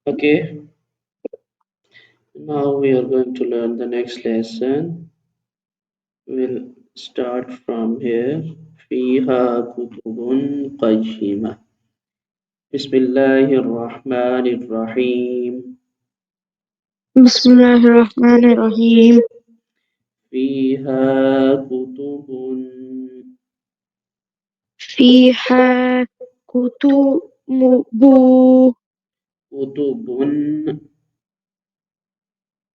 Okay, now we are going to learn the next lesson. We'll start from here. فيها كتب قيمة. بسم الله الرحمن الرحيم. بسم الله الرحمن الرحيم. فيها كتب فيها كتب كتب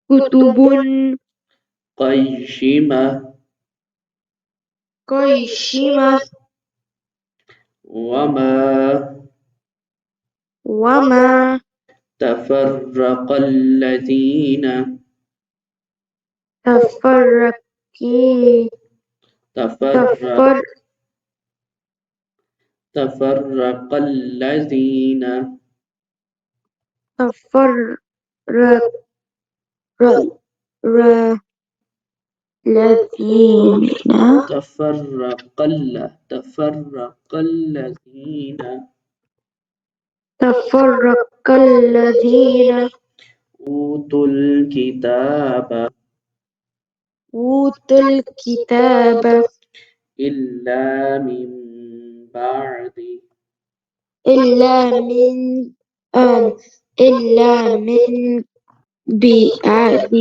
كتب قيمة قيشمة وما وما تفرق الذين تفرقي تفرق تفر تفرق الذين تفرق الذين تفرق الذين تفرق الذين أوتوا الكتاب أوتوا الكتاب إلا من بعد إلا من آم إلا من بعد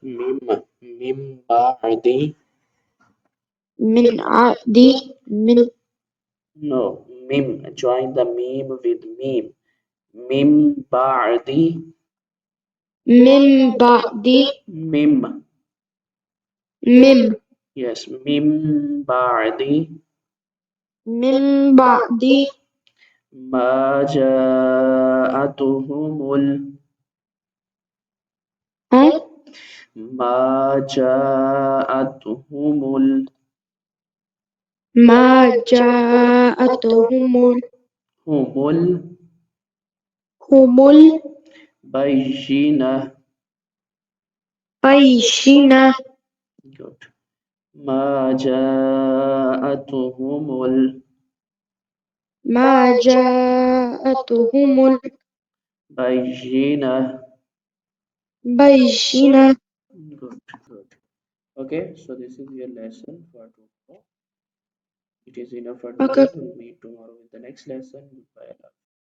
من بعد من عقد من no mim join the meme with meme من بعد من بعد mim من yes من بعد من بعد ما جاءتهم ها ما جاءتهم ما جاءتهم هم هم البينة البينة good ما جاءتهم ما جاءتهم البينة البينة. good good okay so this is your lesson for tomorrow. It is enough for Okay. today. We'll meet tomorrow with the next lesson. Goodbye.